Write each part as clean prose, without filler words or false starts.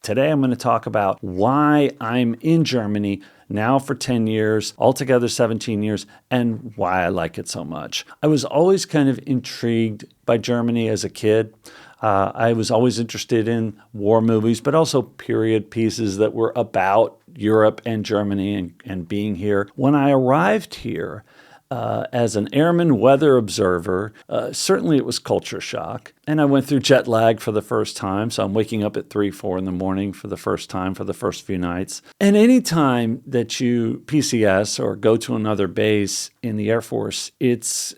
Today I'm going to talk about why I'm in Germany now for 10 years, altogether 17 years, and why I like it so much. I was always kind of intrigued by Germany as a kid. I was always interested in war movies, but also period pieces that were about Europe and Germany and being here. When I arrived here, as an airman weather observer, certainly it was culture shock. And I went through jet lag for the first time. So I'm waking up at 3, 4 in the morning for the first time for the first few nights. And any time that you PCS or go to another base in the Air Force, it's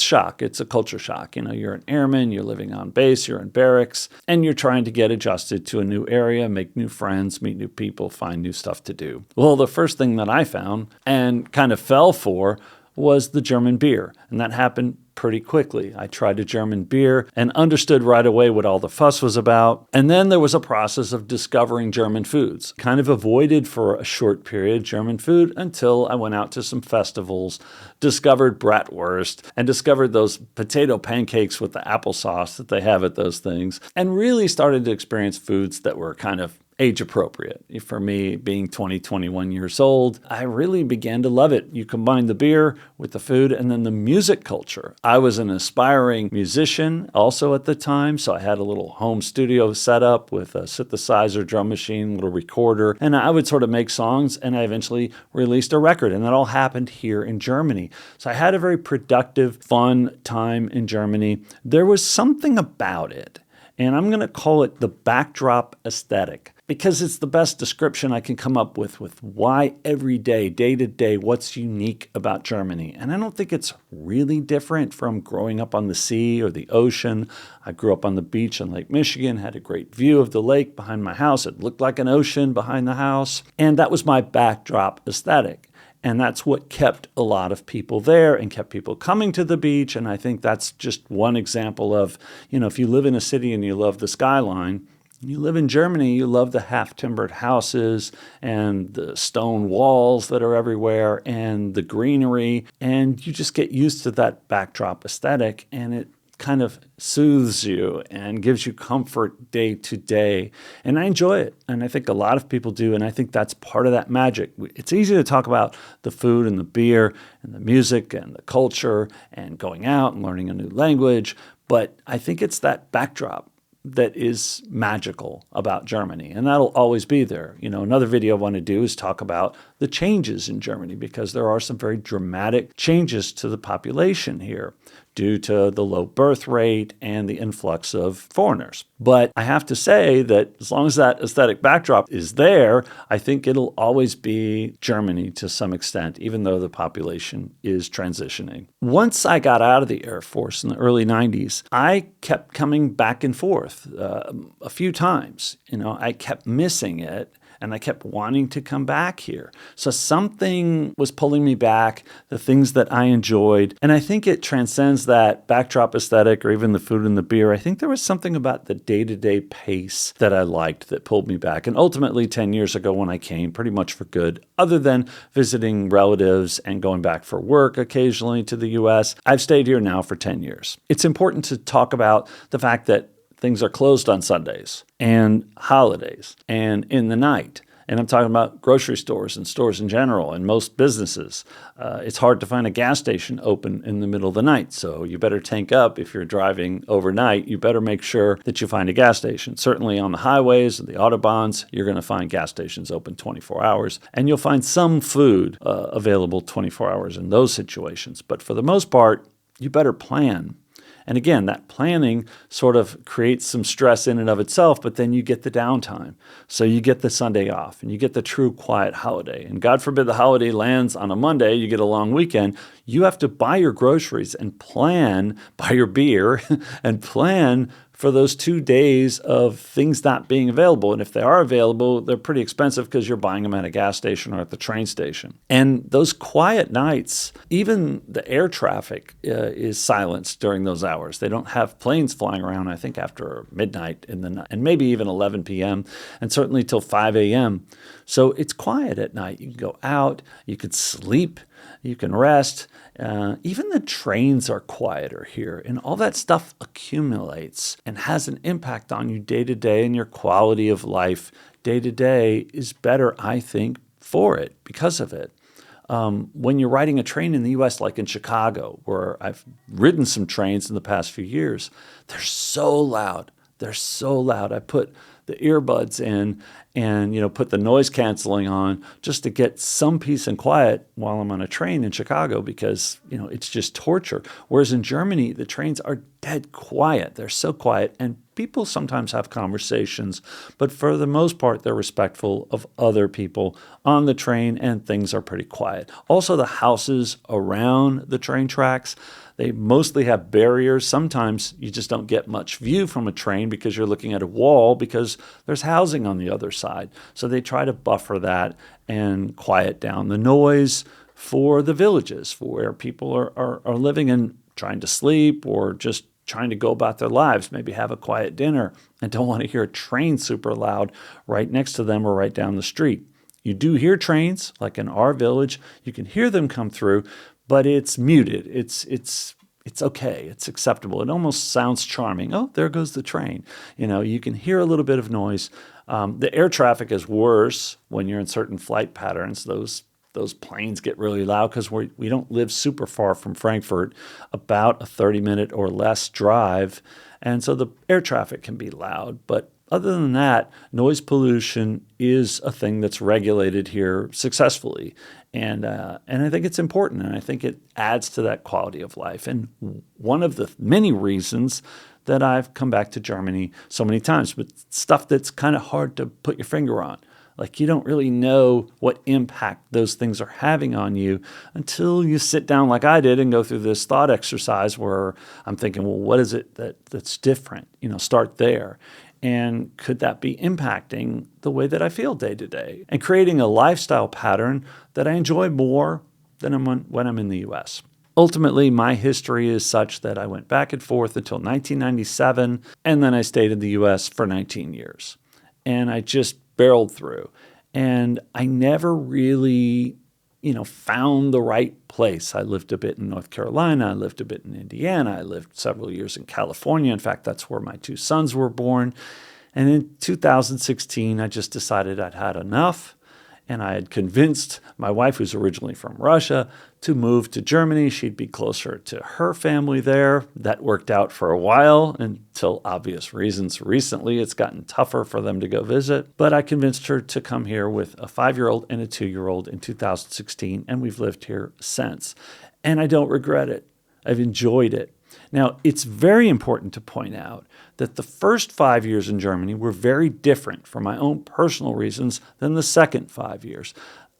shock. It's a culture shock. You're an airman, you're living on base, you're in barracks, and you're trying to get adjusted to a new area, make new friends, meet new people, find new stuff to do. Well, the first thing that I found and kind of fell for was the German beer. And that happened pretty quickly. I tried a German beer and understood right away what all the fuss was about. And then there was a process of discovering German foods. Kind of avoided for a short period German food until I went out to some festivals, discovered bratwurst, and discovered those potato pancakes with the applesauce that they have at those things, and really started to experience foods that were kind of age appropriate. For me, being 20, 21 years old, I really began to love it. You combine the beer with the food and then the music culture. I was an aspiring musician also at the time, so I had a little home studio set up with a synthesizer, drum machine, little recorder, and I would sort of make songs, and I eventually released a record, and that all happened here in Germany. So I had a very productive, fun time in Germany. There was something about it, and I'm going to call it the backdrop aesthetic, because it's the best description I can come up with why every day, day to day, what's unique about Germany. And I don't think it's really different from growing up on the sea or the ocean. I grew up on the beach in Lake Michigan, had a great view of the lake behind my house. It looked like an ocean behind the house. And that was my backdrop aesthetic. And that's what kept a lot of people there and kept people coming to the beach. And I think that's just one example of, if you live in a city and you love the skyline, you live in Germany, you love the half-timbered houses and the stone walls that are everywhere and the greenery, and you just get used to that backdrop aesthetic, and it kind of soothes you and gives you comfort day to day. And I enjoy it, and I think a lot of people do, and I think that's part of that magic. It's easy to talk about the food and the beer and the music and the culture and going out and learning a new language, but I think it's that backdrop that is magical about Germany, and that'll always be there. Another video I want to do is talk about the changes in Germany, because there are some very dramatic changes to the population here due to the low birth rate and the influx of foreigners. But I have to say that as long as that aesthetic backdrop is there, I think it'll always be Germany to some extent, even though the population is transitioning. Once I got out of the Air Force in the early 90s, I kept coming back and forth a few times. I kept missing it, and I kept wanting to come back here. So something was pulling me back, the things that I enjoyed. And I think it transcends that backdrop aesthetic or even the food and the beer. I think there was something about the day-to-day pace that I liked that pulled me back. And ultimately, 10 years ago when I came, pretty much for good, other than visiting relatives and going back for work occasionally to the U.S., I've stayed here now for 10 years. It's important to talk about the fact that things are closed on Sundays and holidays and in the night. And I'm talking about grocery stores and stores in general and most businesses. It's hard to find a gas station open in the middle of the night. So you better tank up if you're driving overnight. You better make sure that you find a gas station. Certainly on the highways and the Autobahns, you're going to find gas stations open 24 hours. And you'll find some food available 24 hours in those situations. But for the most part, you better plan. And again, that planning sort of creates some stress in and of itself, but then you get the downtime. So you get the Sunday off and you get the true quiet holiday. And God forbid the holiday lands on a Monday, you get a long weekend. You have to buy your groceries and plan, buy your beer and plan for those 2 days of things not being available. And if they are available, they're pretty expensive because you're buying them at a gas station or at the train station. And those quiet nights, even the air traffic is silenced during those hours. They don't have planes flying around, I think, after midnight in the night, and maybe even 11 p.m., and certainly till 5 a.m. So it's quiet at night. You can go out, you can sleep, you can rest. Even the trains are quieter here, and all that stuff accumulates and has an impact on you day to day and your quality of life day to day is better, I think, for it, because of it. When you're riding a train in the US, like in Chicago, where I've ridden some trains in the past few years, they're so loud. They're so loud. I put the earbuds in and, put the noise canceling on just to get some peace and quiet while I'm on a train in Chicago because, it's just torture. Whereas in Germany, the trains are dead quiet. They're so quiet. And people sometimes have conversations, but for the most part, they're respectful of other people on the train and things are pretty quiet. Also, the houses around the train tracks, they mostly have barriers. Sometimes you just don't get much view from a train because you're looking at a wall because there's housing on the other side. So they try to buffer that and quiet down the noise for the villages, for where people are living and trying to sleep or just trying to go about their lives, maybe have a quiet dinner and don't want to hear a train super loud right next to them or right down the street. You do hear trains, like in our village, you can hear them come through, but it's muted. It's okay. It's acceptable. It almost sounds charming. Oh, there goes the train. You can hear a little bit of noise. The air traffic is worse when you're in certain flight patterns. Those planes get really loud because we don't live super far from Frankfurt, about a 30-minute or less drive. And so the air traffic can be loud. But other than that, noise pollution is a thing that's regulated here successfully. And I think it's important, and I think it adds to that quality of life. And one of the many reasons that I've come back to Germany so many times, but stuff that's kind of hard to put your finger on. Like you don't really know what impact those things are having on you until you sit down like I did and go through this thought exercise where I'm thinking, well, what is it that's different? Start there. And could that be impacting the way that I feel day to day and creating a lifestyle pattern that I enjoy more than when I'm in the US? Ultimately, my history is such that I went back and forth until 1997, and then I stayed in the US for 19 years. And I just barreled through. And I never really, found the right place. I lived a bit in North Carolina. I lived a bit in Indiana. I lived several years in California. In fact, that's where my two sons were born. And in 2016, I just decided I'd had enough. And I had convinced my wife, who's originally from Russia, to move to Germany. She'd be closer to her family there. That worked out for a while until obvious reasons. Recently, it's gotten tougher for them to go visit. But I convinced her to come here with a 5-year-old and a 2-year-old in 2016, and we've lived here since. And I don't regret it. I've enjoyed it. Now, it's very important to point out that the first 5 years in Germany were very different for my own personal reasons than the second 5 years.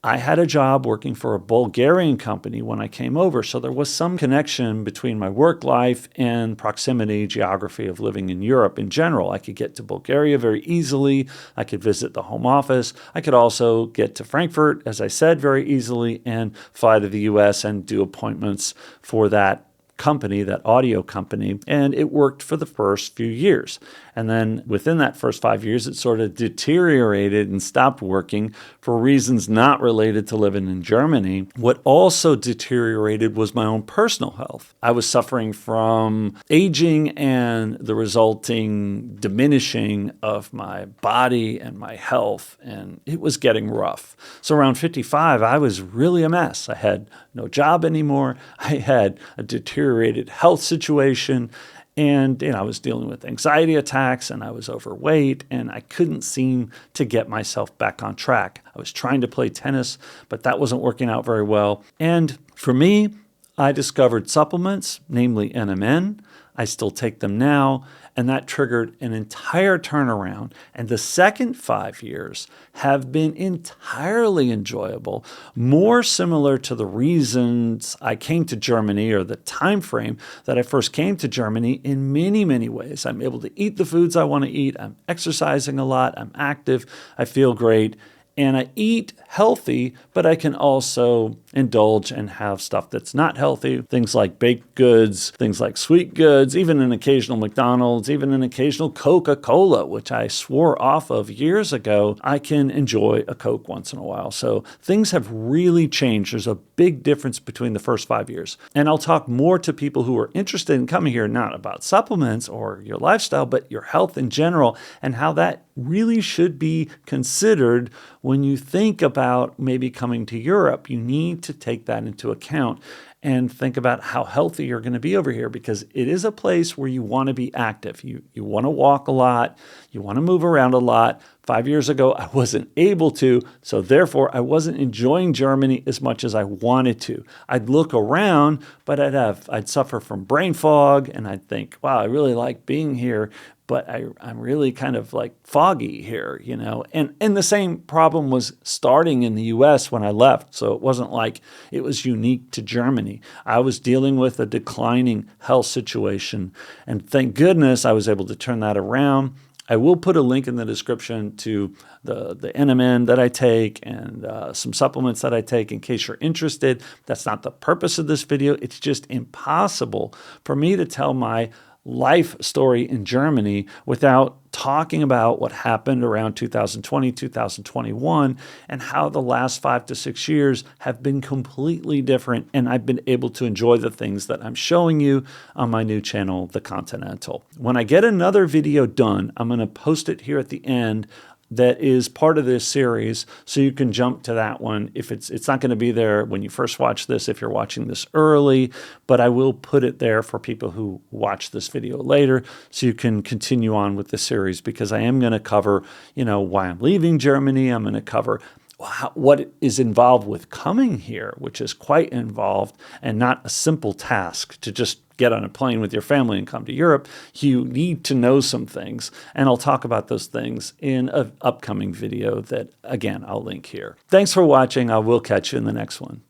I had a job working for a Bulgarian company when I came over, so there was some connection between my work life and proximity geography of living in Europe in general. I could get to Bulgaria very easily. I could visit the home office. I could also get to Frankfurt, as I said, very easily and fly to the US and do appointments for that company, that audio company, and it worked for the first few years. And then within that first 5 years, it sort of deteriorated and stopped working for reasons not related to living in Germany. What also deteriorated was my own personal health. I was suffering from aging and the resulting diminishing of my body and my health, and it was getting rough. So around 55, I was really a mess. I had no job anymore. I had a deteriorated health situation. And I was dealing with anxiety attacks and I was overweight and I couldn't seem to get myself back on track. I was trying to play tennis, but that wasn't working out very well. And for me, I discovered supplements, namely NMN. I still take them now, and that triggered an entire turnaround. And the second 5 years have been entirely enjoyable, more similar to the reasons I came to Germany or the time frame that I first came to Germany in many, many ways. I'm able to eat the foods I want to eat. I'm exercising a lot. I'm active. I feel great. and I eat healthy, but I can also indulge and have stuff that's not healthy. Things like baked goods, things like sweet goods, even an occasional McDonald's, even an occasional Coca-Cola, which I swore off of years ago. I can enjoy a Coke once in a while. So things have really changed. There's a big difference between the first 5 years. And I'll talk more to people who are interested in coming here, not about supplements or your lifestyle, but your health in general, and how that really should be considered when you think about maybe coming to Europe. You need to take that into account and think about how healthy you're going to be over here, because it is a place where you want to be active. You want to walk a lot. You want to move around a lot. 5 years ago, I wasn't able to, so therefore I wasn't enjoying Germany as much as I wanted to. I'd look around, but I'd suffer from brain fog, and I'd think, wow, I really like being here, but I'm really kind of like foggy here, you know? And the same problem was starting in the US when I left. So it wasn't like it was unique to Germany. I was dealing with a declining health situation. And thank goodness I was able to turn that around. I will put a link in the description to the NMN that I take and some supplements that I take in case you're interested. That's not the purpose of this video. It's just impossible for me to tell my life story in Germany without talking about what happened around 2020, 2021, and how the last 5 to 6 years have been completely different. And I've been able to enjoy the things that I'm showing you on my new channel, The Continental. When I get another video done, I'm going to post it here at the end that is part of this series, so you can jump to that one. If it's not going to be there when you first watch this, if you're watching this early, but I will put it there for people who watch this video later, so you can continue on with the series, because I am going to cover, you know, why I'm leaving Germany. I'm going to cover what is involved with coming here, which is quite involved and not a simple task to just get on a plane with your family and come to Europe. You need to know some things, and I'll talk about those things in an upcoming video that, again, I'll link here. Thanks for watching. I will catch you in the next one.